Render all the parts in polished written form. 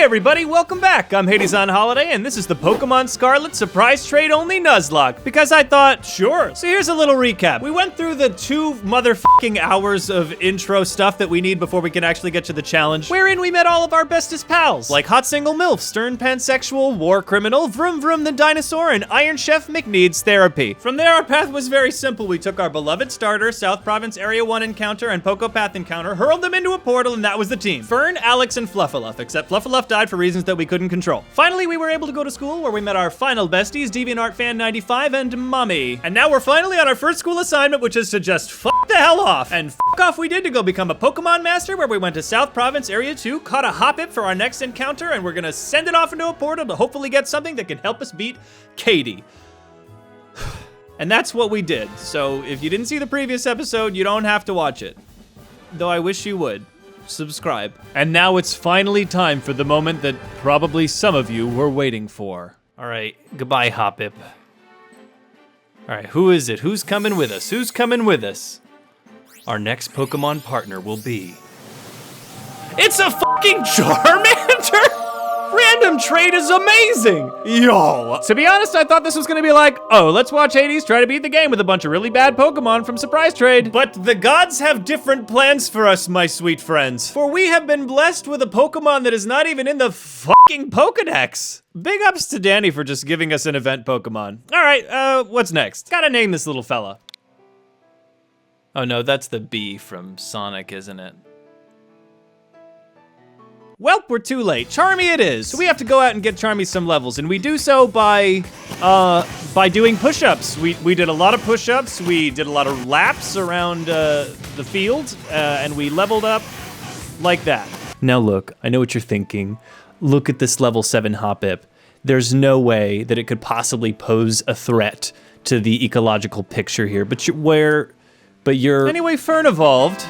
Hey everybody, welcome back. I'm Hades on holiday, and this is the Pokemon Scarlet surprise trade only Nuzlocke, because I thought, sure. So here's a little recap. We went through the 2 motherfucking hours of intro stuff that we need before we can actually get to the challenge, wherein we met all of our bestest pals, like Hot Single MILF, Stern Pansexual, War Criminal, Vroom Vroom the Dinosaur, and Iron Chef McNeeds Therapy. From there, our path was very simple. We took our beloved starter, South Province Area 1 encounter, and Pokopath encounter, hurled them into a portal, and that was the team. Fern, Alex, and Fluffaluf, except Fluffaluf died for reasons that we couldn't control. Finally, we were able to go to school where we met our final besties, DeviantArtFan95 and Mommy. And now we're finally on our first school assignment, which is to just fuck the hell off. And fuck off we did to go become a Pokemon Master, where we went to South Province Area 2, caught a Hoppip for our next encounter, and we're gonna send it off into a portal to hopefully get something that can help us beat Katie. And that's what we did. So if you didn't see the previous episode, you don't have to watch it. Though I wish you would. Subscribe. And now it's finally time for the moment that probably some of you were waiting for. All right, goodbye, Hoppip. All right, who is it? Who's coming with us? Who's coming with us? Our next Pokemon partner will be... It's a fucking Charmander! Random trade is amazing! Yo! To be honest, I thought this was gonna be like, oh, let's watch Hades try to beat the game with a bunch of really bad Pokemon from Surprise Trade. But the gods have different plans for us, my sweet friends. For we have been blessed with a Pokemon that is not even in the fucking Pokedex. Big ups to Danny for just giving us an event Pokemon. All right, what's next? Gotta name this little fella. Oh no, that's the bee from Sonic, isn't it? Welp, we're too late. Charmy it is. So we have to go out and get Charmy some levels, and we do so by doing push-ups. We did a lot of push-ups, we did a lot of laps around the field, and we leveled up like that. Now look, I know what you're thinking. Look at this level 7 Hoppip. There's no way that it could possibly pose a threat to the ecological picture here, but you're... Anyway, Fern evolved.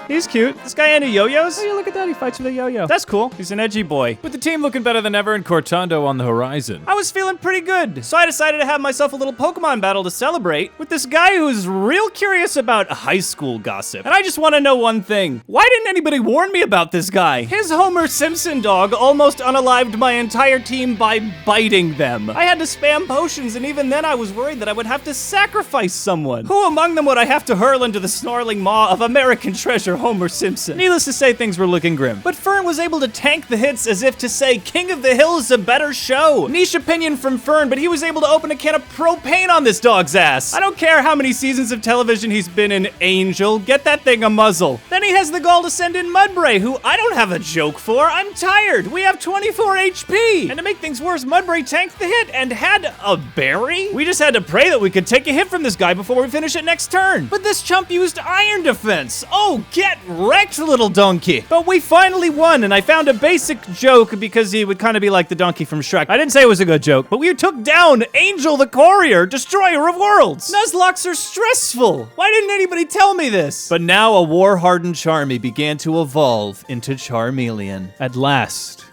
He's cute. This guy into yo-yos? Oh, yeah, look at that. He fights with a yo-yo. That's cool. He's an edgy boy. With the team looking better than ever and Cortando on the horizon. I was feeling pretty good, so I decided to have myself a little Pokemon battle to celebrate with this guy who's real curious about high school gossip. And I just want to know one thing. Why didn't anybody warn me about this guy? His Homer Simpson dog almost unalived my entire team by biting them. I had to spam potions, and even then I was worried that I would have to sacrifice someone. Who among them would I have to hurl into the snarling maw of American treasure Homer Simpson? Needless to say, things were looking grim. But Fern was able to tank the hits as if to say, King of the Hill is a better show. Niche opinion from Fern, but he was able to open a can of propane on this dog's ass. I don't care how many seasons of television he's been in, Angel. Get that thing a muzzle. Then he has the gall to send in Mudbray, who I don't have a joke for. I'm tired. We have 24 HP. And to make things worse, Mudbray tanked the hit and had a berry? We just had to pray that we could take a hit from this guy before we finish it next turn. But this chump used Iron Defense. Oh, get wrecked, little donkey. But we finally won, and I found a basic joke because he would kind of be like the donkey from Shrek. I didn't say it was a good joke, but we took down Angel the Courier, Destroyer of Worlds. Nuzlocks are stressful. Why didn't anybody tell me this? But now a war-hardened Charmy began to evolve into Charmeleon. At last,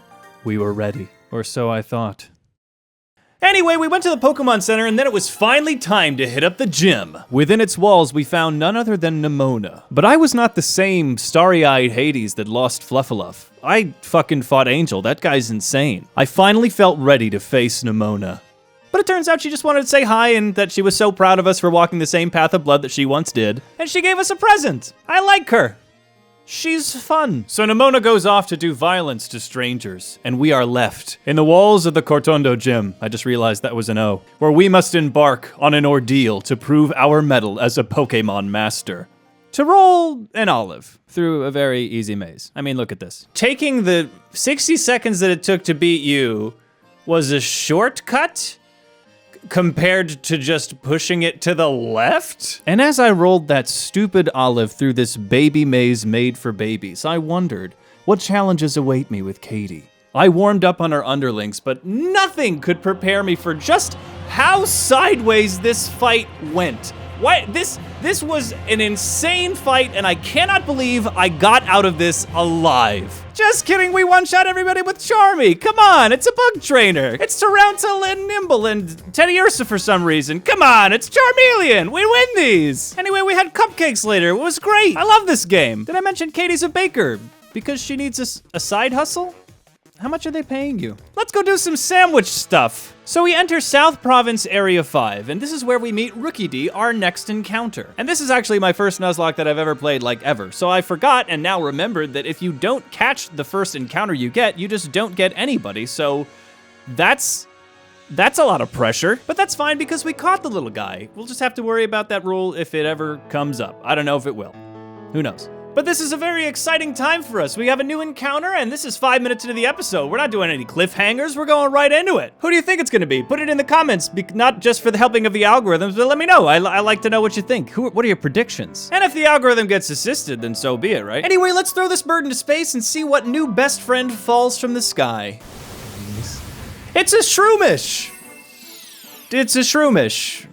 we were ready. Or so I thought. Anyway, we went to the Pokemon Center, and then it was finally time to hit up the gym. Within its walls, we found none other than Nemona. But I was not the same starry-eyed Hades that lost Fluffaluf. I fucking fought Angel. That guy's insane. I finally felt ready to face Nemona. But it turns out she just wanted to say hi and that she was so proud of us for walking the same path of blood that she once did. And she gave us a present. I like her. She's fun. So Nemona goes off to do violence to strangers, and we are left in the walls of the Cortondo gym. I just realized that was an O. Where we must embark on an ordeal to prove our mettle as a Pokemon Master. To roll an olive through a very easy maze. I mean, look at this. Taking the 60 seconds that it took to beat you was a shortcut compared to just pushing it to the left? And as I rolled that stupid olive through this baby maze made for babies, I wondered, what challenges await me with Katie? I warmed up on her underlings, but nothing could prepare me for just how sideways this fight went. What? This was an insane fight, and I cannot believe I got out of this alive. Just kidding, we one-shot everybody with Charmy. Come on, it's a bug trainer. It's Tarantul and Nimble and Teddy Ursa for some reason. Come on, it's Charmeleon. We win these. Anyway, we had cupcakes later. It was great. I love this game. Did I mention Katie's a baker? Because she needs a side hustle? How much are they paying you? Let's go do some sandwich stuff. So we enter South Province Area 5, and this is where we meet Rookie D, our next encounter. And this is actually my first Nuzlocke that I've ever played, like ever. So I forgot and now remembered that if you don't catch the first encounter you get, you just don't get anybody. So that's a lot of pressure, but that's fine because we caught the little guy. We'll just have to worry about that rule if it ever comes up. I don't know if it will. Who knows? But this is a very exciting time for us. We have a new encounter, and this is 5 minutes into the episode. We're not doing any cliffhangers. We're going right into it. Who do you think it's gonna be? Put it in the comments, not just for the helping of the algorithms, but let me know. I like to know what you think. What are your predictions? And if the algorithm gets assisted, then so be it, right? Anyway, let's throw this bird into space and see what new best friend falls from the sky. It's a shroomish. It's a shroomish.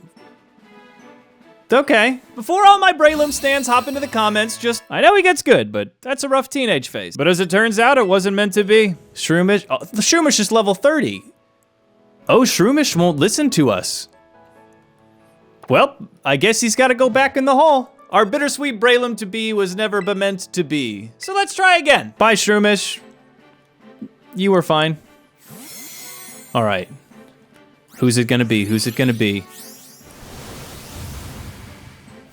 Okay. Before all my Braylum stands hop into the comments, I know he gets good, but that's a rough teenage phase. But as it turns out, it wasn't meant to be. Shroomish, oh, the Shroomish is level 30. Oh, Shroomish won't listen to us. Well, I guess he's gotta go back in the hole. Our bittersweet Braylum to be was never meant to be. So let's try again. Bye, Shroomish. You were fine. All right. Who's it gonna be? Who's it gonna be?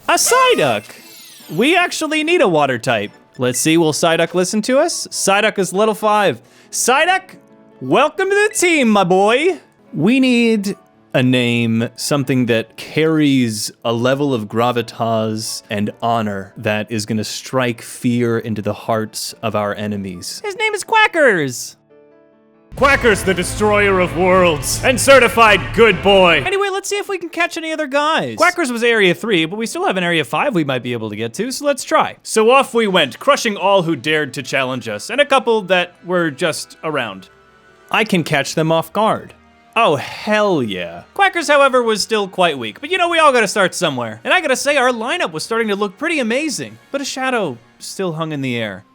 A Psyduck! We actually need a water type. Let's see, will Psyduck listen to us? Psyduck is level 5. Psyduck, welcome to the team, my boy. We need a name, something that carries a level of gravitas and honor that is gonna strike fear into the hearts of our enemies. His name is Quackers! Quackers, the destroyer of worlds, and certified good boy. Anyway, let's see if we can catch any other guys. Quackers was Area 3, but we still have an Area 5 we might be able to get to, so let's try. So off we went, crushing all who dared to challenge us, and a couple that were just around. I can catch them off guard. Oh, hell yeah. Quackers, however, was still quite weak, but you know, we all gotta start somewhere. And I gotta say, our lineup was starting to look pretty amazing, but a shadow still hung in the air.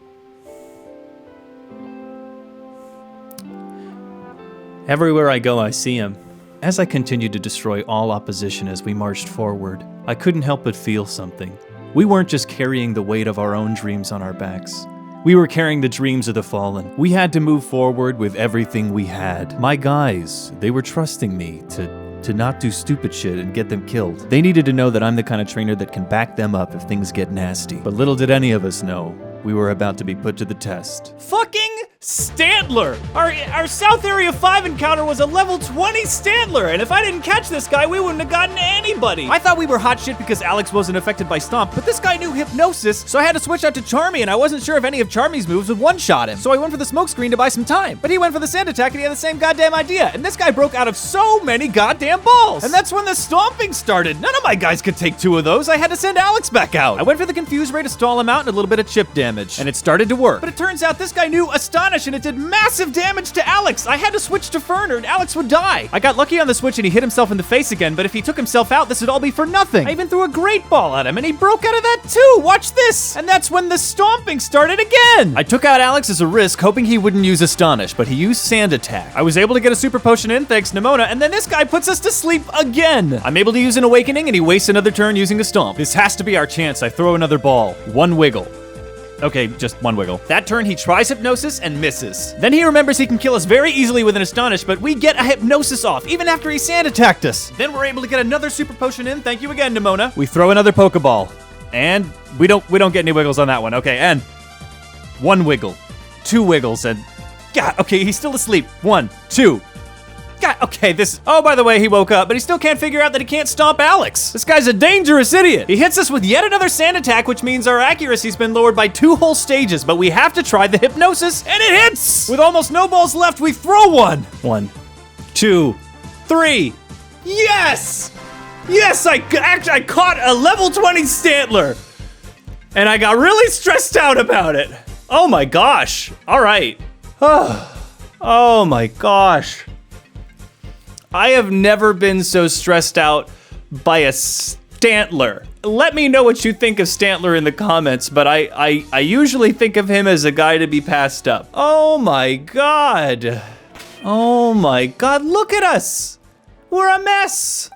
Everywhere I go, I see him. As I continued to destroy all opposition as we marched forward, I couldn't help but feel something. We weren't just carrying the weight of our own dreams on our backs. We were carrying the dreams of the fallen. We had to move forward with everything we had. My guys, they were trusting me to not do stupid shit and get them killed. They needed to know that I'm the kind of trainer that can back them up if things get nasty. But little did any of us know, we were about to be put to the test. Fucking Stantler! Our South Area 5 encounter was a level 20 Stantler, and if I didn't catch this guy, we wouldn't have gotten anybody. I thought we were hot shit because Alex wasn't affected by Stomp, but this guy knew Hypnosis, so I had to switch out to Charmy, and I wasn't sure if any of Charmy's moves would one-shot him. So I went for the smoke screen to buy some time, but he went for the sand attack and he had the same goddamn idea, and this guy broke out of so many goddamn balls. And that's when the stomping started. None of my guys could take 2 of those. I had to send Alex back out. I went for the Confuse Ray to stall him out and a little bit of chip damage, and it started to work. But it turns out this guy knew Astonish, and it did massive damage to Alex. I had to switch to Ferner, and Alex would die. I got lucky on the switch, and he hit himself in the face again, but if he took himself out, this would all be for nothing. I even threw a Great Ball at him, and he broke out of that too. Watch this. And that's when the stomping started again. I took out Alex as a risk, hoping he wouldn't use Astonish, but he used Sand Attack. I was able to get a Super Potion in, thanks to Nimona, and then this guy puts us to sleep again. I'm able to use an Awakening, and he wastes another turn using a Stomp. This has to be our chance. I throw another ball. 1 wiggle. Okay, just 1 wiggle. That turn, he tries Hypnosis and misses. Then he remembers he can kill us very easily with an Astonish, but we get a Hypnosis off, even after he Sand Attacked us. Then we're able to get another Super Potion in. Thank you again, Nimona. We throw another Pokeball. And we don't get any wiggles on that one. Okay, and 1 wiggle. 2 wiggles, and God, okay, he's still asleep. 1, 2. God, okay, oh, by the way, he woke up, but he still can't figure out that he can't stomp Alex. This guy's a dangerous idiot. He hits us with yet another Sand Attack, which means our accuracy's been lowered by 2 whole stages, but we have to try the Hypnosis, and it hits! With almost no balls left, we throw 1. 1, 2, 3. Yes! Yes, I caught a level 20 Stantler, and I got really stressed out about it. Oh my gosh. All right. Oh my gosh. I have never been so stressed out by a Stantler. Let me know what you think of Stantler in the comments, but I usually think of him as a guy to be passed up. Oh my god. Oh my god, look at us. We're a mess.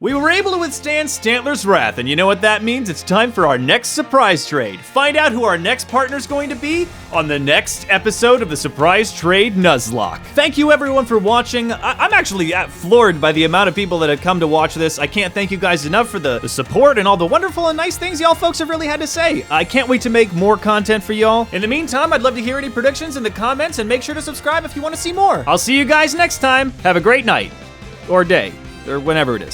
We were able to withstand Stantler's wrath, and you know what that means? It's time for our next surprise trade. Find out who our next partner's going to be on the next episode of the Surprise Trade Nuzlocke. Thank you everyone for watching. I'm actually floored by the amount of people that have come to watch this. I can't thank you guys enough for the support and all the wonderful and nice things y'all folks have really had to say. I can't wait to make more content for y'all. In the meantime, I'd love to hear any predictions in the comments, and make sure to subscribe if you want to see more. I'll see you guys next time. Have a great night, or day, or whenever it is.